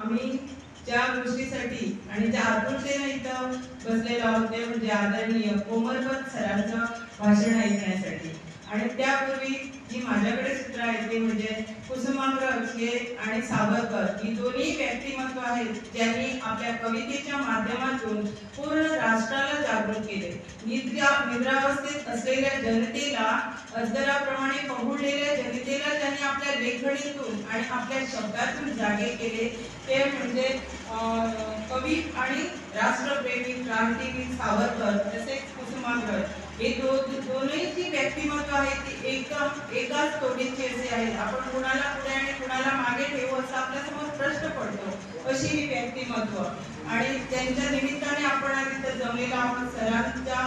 आम्ही ज्या गोष्टीसाठी आणि ज्या आतुरतेने इथं बसलेलो आहोत ते म्हणजे आदरणीय कोमलपत सरांचं भाषण ऐकण्यासाठी। आणि त्यापूर्वी जी माझ्याकडे सूत्र आहेत ते म्हणजे कुसुमाग्रज हे आणि सावरकर ही दोन्ही व्यक्तिमत्व आहेत ज्यांनी आपल्या कवितेच्या माध्यमातून पूर्ण राष्ट्राला जागृत केले। निद्रावस्थेत असलेल्या जनतेला अजगराप्रमाणे पहुडलेल्या जनतेला त्यांनी आपल्या लेखणीतून आणि आपल्या शब्दातून जागे केले। ते म्हणजे कवी आणि राष्ट्रप्रेमी क्रांतीवीर सावरकर तसेच कुसुमाग्रज हे दोनही जी व्यक्तिमत्व आहेत ती एकाच तोडीची असे आहेत। आपण कुणाला पुढे आणि कुणाला मागे ठेवू असा आपल्यासमोर प्रश्न पडतो, अशी ही व्यक्तिमत्व। आणि त्यांच्या निमित्ताने आपण आज इथं जमलेलो आहोत। सरांचा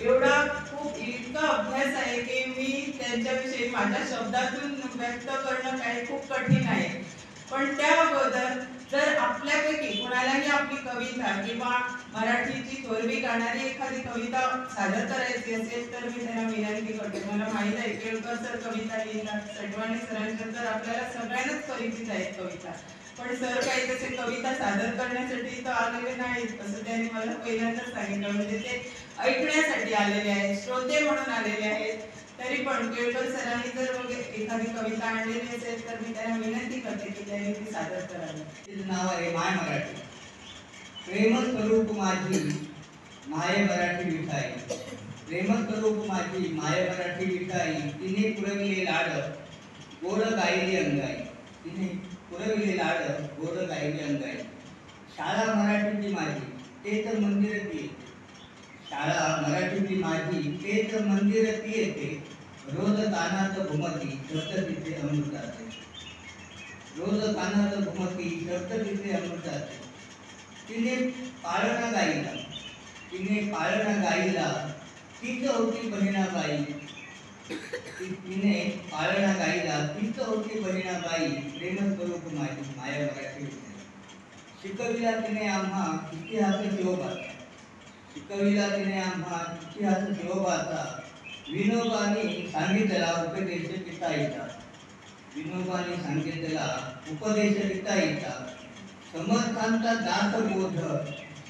एवढा खूप इतका अभ्यास आहे की मी त्यांच्याविषयी माझ्या शब्दातून व्यक्त करणं काही खूप कठीण आहे। पण त्या अगोदर जर आपल्यापैकी कोणालाही आपली कविता किंवा मराठीची थोरवी गाणारी एखादी कविता सादर करायची असेल तर मी त्यांना विनंती करते। मला माहीत आहे केळकर सर कविता लिहितात, सटवाणी सरांच्या तर आपल्याला सगळ्यांनाच परिचित आहेत कविता, पण सर काही तसे कविता सादर करण्यासाठी तर आलेले नाहीत असं त्यांनी मला पहिल्यांदाच सांगितलं। म्हणजे ते ऐकण्यासाठी आलेले आहेत, श्रोते म्हणून आलेले आहेत। तरी पण केळकर सरांनी जर एखादी कविता आणलेली असेल तर मी त्यांना विनंती करते की त्यांनी ती सादर करावी। तिचं नाव आहे माय मराठी। प्रेम स्वरूप माझी माय मराठी विठाई, प्रेम स्वरूप माझी माय मराठी विठाई, तिने पुरविले लाड गोड गायली अंगाई, तिने पुरविले लाड गोड गायली अंगाई। शाळा मराठीची माझी तेच मंदिर ती, शाळा मराठीची माझी तेच मंदिर ती येते, रोज कानात घुमती शब्द तिचे अमृताचे, रोज कानात घुमती शब्द तिचे अमृताचे। तिने पाळणा गाईला, तिने पाळणा गाईला तीच होती बहिणाबाई, तिने पाळणा गाईला तीच होती बहिणाबाई, प्रेम स्वरूप माझी माया मराठी विठाई। शिकविला तिने आम्हा इतिहास शिवबाचा, शिकविला तिने आम्हा इतिहास शिवबाचा, विनोबांनी सांगितला उपदेश पिताईचा, विनोबांनी सांगितला उपदेश पिताईचा। समर्थांचा दासबोध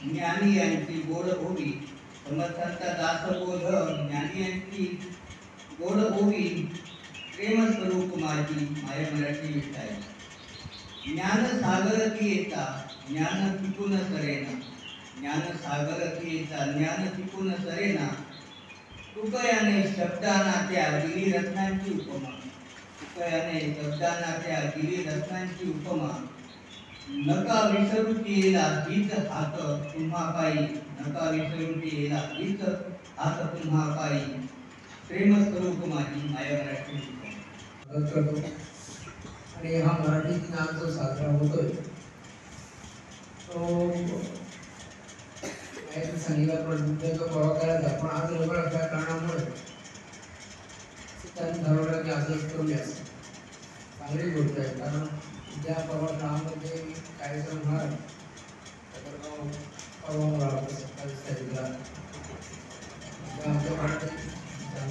ज्ञानी यांची गोड ओवी, समर्थांचा दासबोध ज्ञानी यांची गोड ओवी, प्रेम स्वरूप माझी माय मराठी विठाई। ज्ञान सागर ती येता ज्ञान पिकून सरेना, ज्ञान सागर ती येता ज्ञान पिकून सरेना, तुकयाने शब्दांना त्या दिली रत्नांची उपमा, तुकयाने शब्दांना त्या दिली रत्नांची उपमा। नका विसरू येला हीच हात तुम्हा पायी, नका विसरू येला हीच हात तुम्हा पायी, प्रेम स्वरूप माझी माया मराठी विठाई। आणि हा मराठी दिन आज जो साजरा होतोय तो सांगितल्याप्रमाणे तो परवा करायचा, पण आज लवकर असल्या कारणामुळे त्यांनी ठरवलं की आजच करूया। चांगली गोष्ट आहे, कारण ज्या परवा शाळांमध्ये कार्यक्रम होणार परवा 27 तारखेला आमच्या मराठी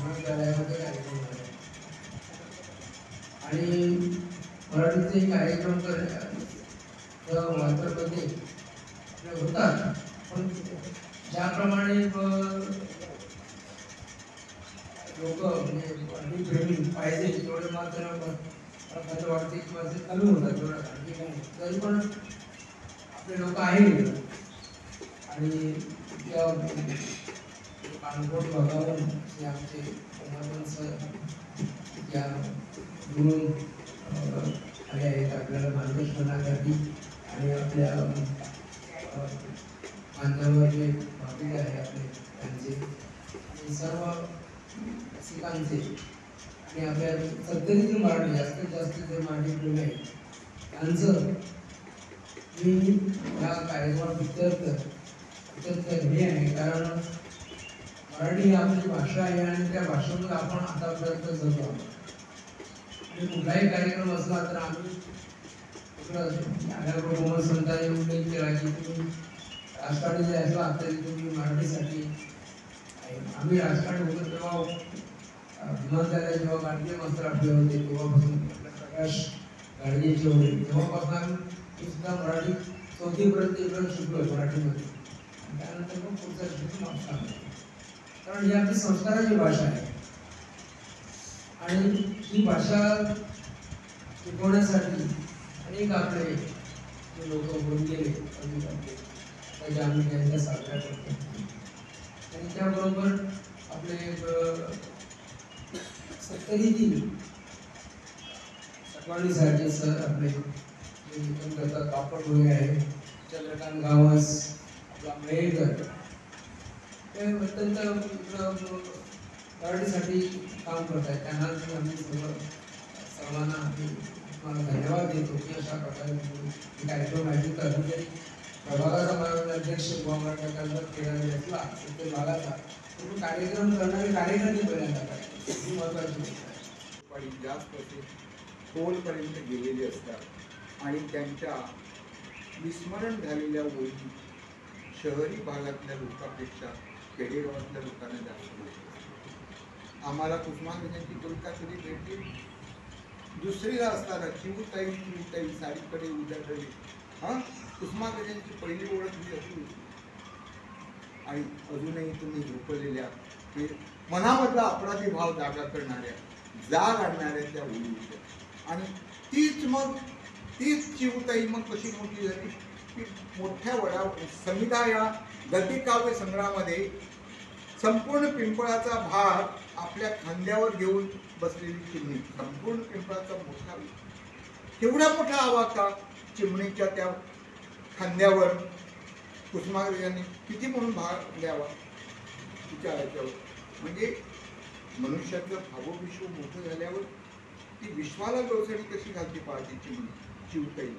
विद्यालयामध्ये कार्यक्रम होणार आणि मराठीचे कार्यक्रम वाचनामध्ये होतात, पण ज्याप्रमाणे लोक म्हणजे प्रेमी पाहिजे तेवढे मात्र मला वाटते किंवा ते कमी होतात तेवढं आणखी नाही, तरी पण आपले लोक आहेत आणि त्या कानकोट भागावरून जे आमचे त्या म्हणून आले आहेत आपल्याला मार्गदर्शनासाठी आणि आपल्या मान्यवर जे भाविक आहे आपले त्यांचे आणि सर्व रसिकांचे आणि आपल्या सध्यातील मराठी जास्तीत जास्त जे मराठी प्रेमी आहेत त्यांचं मी या कार्यक्रमात वितर्क हे आहे, कारण मराठी ही आपली भाषा आहे आणि त्या भाषेमध्ये आपण आतापर्यंत जगलो आहोत। आणि कुठलाही कार्यक्रम असला तर आम्ही कोमल संतांनी उल्लेख केला की तुम्ही राजकारणी जे असला तरी तुम्ही मराठीसाठी, आम्ही राजकारणी होतो तेव्हा विमानतळाला जेव्हा भारतीय वस्त्र आपले होते तेव्हापासून प्रकाश गाडगेचे होते तेव्हापासून मी सुद्धा मराठी 4थीपर्यंत इकडं शिकलो आहे मराठीमध्ये, आणि त्यानंतर मग पुढचा शिकलो मागचा, कारण ही आपली संस्काराची भाषा आहे. आणि ही भाषा शिकवण्यासाठी अनेक आपले जे लोक होऊन गेले त्याच्या आम्ही त्यांच्या साजऱ्या करतो. आणि त्याबरोबर आपले 70 सकवाणी साहेब सर आपले जे लेखन करतात, कापड भोये आहे, चंद्रकांत गावस, आपला मयेकर, ते अत्यंत मराठीसाठी काम करत आहेत. त्यांना आम्ही सर्वांना मला धन्यवाद देतो की अशा प्रकारे कार्यक्रम आयोजित करून तरी प्रभागाचा मला अध्यक्ष गोवागडकर केला घेतला ते भागाचा, तो कार्यक्रम करणारे कार्यकर्ते पहिल्यांदा करायचे, ही महत्त्वाची गोष्ट आहे. जास्त असे खोलपर्यंत गेलेले असतात आणि त्यांच्या विस्मरण झालेल्या ओळी शहरी भागातल्या लोकांपेक्षा खेडेगावातल्या लोकांना जास्त माहिती. आम्हाला कुसुमाग्रजांची कविता कधी भेटली, दुसरीला असताना चिवताई चिवताई साडीकडे उजाडली, कुसुमाग्रजांची पहिली ओळख ही अशी होती. आणि अजूनही तुम्ही झोपलेल्या ते मनामधला अपराधी भाव जागा करणाऱ्या, जाग आणणाऱ्या त्या ओळी होत्या. आणि तीच चिवताई मग कशी मोठी झाली की मोठ्या संहिता या गद्यकाव्य संग्रहामध्ये संपूर्ण पिंपळाचा भार आपल्या खांद्यावर घेऊन बसलेली चिमणी, संपूर्ण पिंपळाचा मोठा, केवढा मोठा आवाका चिमणीच्या त्या खांद्यावर कुसुमाग्रजांनी किती म्हणून भार द्यावा तिच्या ह्याच्यावर. म्हणजे मनुष्याचं भावविश्व मोठं झाल्यावर ती विश्वाला गवसणी कशी घालते पाहते चिमणी, चिवताई,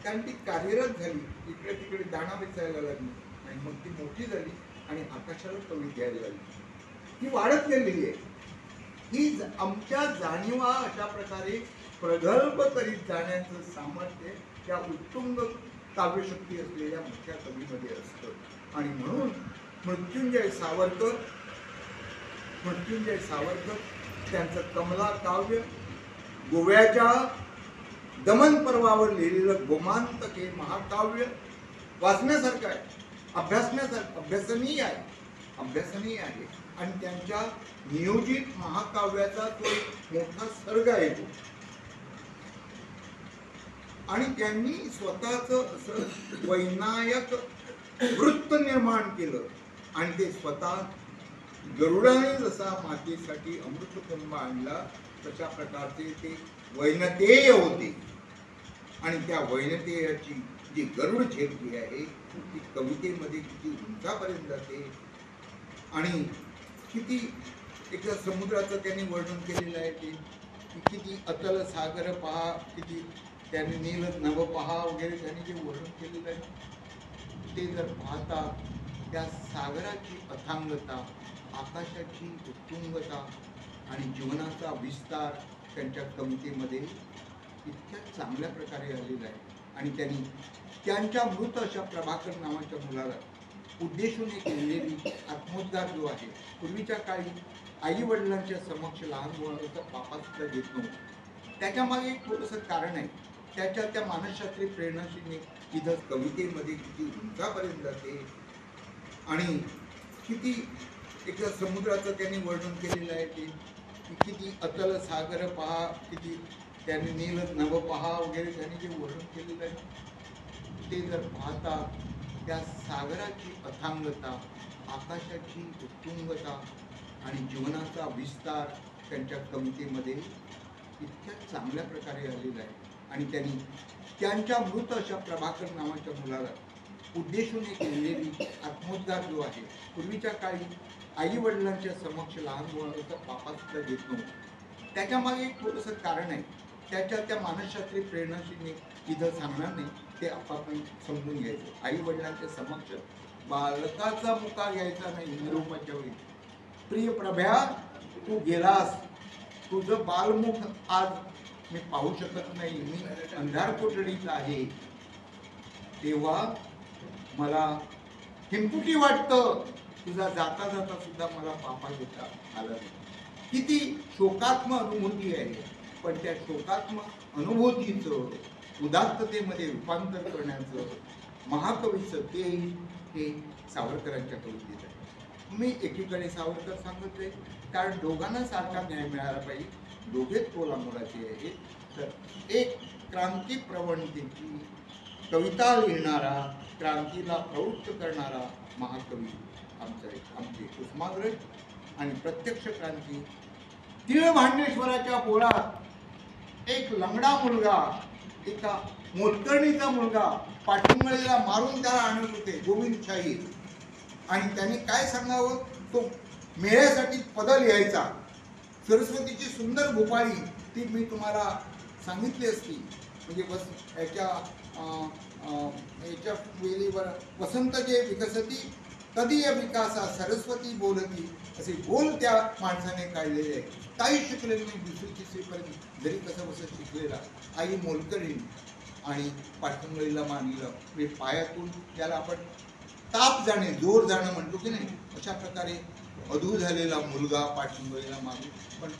कारण ती कार्यरत झाली, इकडे तिकडे दाणा वेचायला लागली आणि मग ती मोठी झाली आणि आकाशाला कवी द्यायला लागली. ही वाढत गेलेली आहे. ही आमच्या जाणीवा अशा प्रकारे प्रगल्भ करीत जाण्याचं सामर्थ्य त्या उत्तुंग काव्यशक्ती असलेल्या मोठ्या कवीमध्ये असतं. आणि म्हणून मृत्युंजय सावरकर त्यांचं कमला काव्य, गोव्याच्या दमन पर्वावर लिहिलेलं गोमांतक हे महाकाव्य वाचण्यासारखं आहे, अभ्यासनीय आहे. आणि त्यांच्या नियोजित महाकाव्याचा तो एक मोठा सर्ग आहे तो. आणि त्यांनी स्वतःचं असं वैनायक वृत्त निर्माण केलं आणि ते स्वतः गरुडाने जसा मातेसाठी अमृतकुंभ आणला तशा प्रकारचे ते वैनतेय होते. आणि त्या वैनतेयाची जी गरुड झेप जी आहे ती कवितेमध्ये किती उंचापर्यंत जाते. आणि किती एकदा समुद्राचं त्यांनी वर्णन केलेलं आहे ते किती अतल सागर पहा, किती त्यांनी नील नभ पहा वगैरे त्यांनी जे वर्णन केलेलं आहे ते जर पाहता त्या सागराची अथांगता, आकाशाची उत्तुंगता आणि जीवनाचा विस्तार त्यांच्या कवितेमध्ये इतक्या चांगल्या प्रकारे आलेला आहे. आणि त्यांनी त्यांच्या मृत अशा प्रभाकर नावाच्या मुलाला उद्देशून केलेली आत्मोद्धार जो आहे, पूर्वीच्या काळी आई वडिलांच्या समक्ष लहान मुलाचा पापा सुद्धा घेत नव्हतं, त्याच्यामागे एक थोडंसं कारण आहे. त्या मानसशास्त्रीय प्रेरणाशीने इथं कवितेमध्ये किती उंचापर्यंत जाते. आणि किती एकदा समुद्राचं त्यांनी वर्णन केलेलं आहे ते किती अतल सागर पहा, किती त्यांनी नील नभ पहा वगैरे त्यांनी जे वर्णन केलेलं आहे ते जर पाहता त्या सागराची अथांगता, आकाशाची उत्तुंगता आणि जीवनाचा विस्तार त्यांच्या कवितेमध्ये इतक्या चांगल्या प्रकारे आलेला आहे. आणि त्यांनी त्यांच्या मृत अशा प्रभाकर नावाच्या मुलाला उद्देशून केलेली आत्मोद्धार जो आहे, पूर्वीच्या काळी आई वडिलांच्या समक्ष लहान मुलाचा पापा सुद्धा घेत नव्हतं, त्याच्यामागे एक थोडंसं कारण आहे. त्या मानसशास्त्रीय प्रेरणाशीने इथं सांगणार नाही, ते आपण समजून घ्यायचं. आई वडिलांच्या समक्ष बालकाचा मुका घ्यायचा नाही निरोपाच्या वेळी. प्रिय प्रभ्या, तू गेलास, तुझं बालमुख आज मी पाहू शकत नाही, मी अंधार कोठडीत आहे. तेव्हा मला हिमकुटी वाटतं, तुझा जाता जाता सुद्धा मला पापा घेता आला नाही. किती शोकात्मक अनुभूती आहे. पण त्या शोकात्मक अनुभूतीचं उदात्ततेमध्ये रूपांतर करण्याचं महाकवीचं तेही हे सावरकरांच्या कवितेत आहे. मी एकीकडे सावरकर सांगत आहे कारण दोघांना सारखा न्याय मिळाला पाहिजे, दोघेच तोलामोलाचे आहेत. तर एक क्रांती प्रवणतेची कविता लिहिणारा, क्रांतीला प्रवृत्त करणारा महाकवी आमचे कुसुमाग्रज आणि प्रत्यक्ष क्रांती. तीळ भांडेश्वराच्या पोळात एक लंगडा मुलगा, एका मोलकर्णीचा मुलगा पाठिंबळीला मारून त्याला आणत होते गोविंदशाही, आणि त्यांनी काय सांगावं, तो मेळ्यासाठी पद लिहायचा. सरस्वतीची सुंदर भोपाळी ती मी तुम्हाला सांगितली असती, म्हणजे याच्या वेळीवर वसंत जे विकसती कधी या विकासा सरस्वती बोलती, असे बोल त्या माणसाने काढलेले आहे. काही शिकलेलं नाही, दुसरी तिसरीपर्यंत जरी कसं बसं शिकलेला. आई मोलकरी आणि पाठिंबळीला मानलं म्हणजे पायातून त्याला आपण ताप जाणे, जोर जाणं म्हणतो की नाही, अशा प्रकारे अधू झालेला मुलगा पाठिंबळीला मानून पण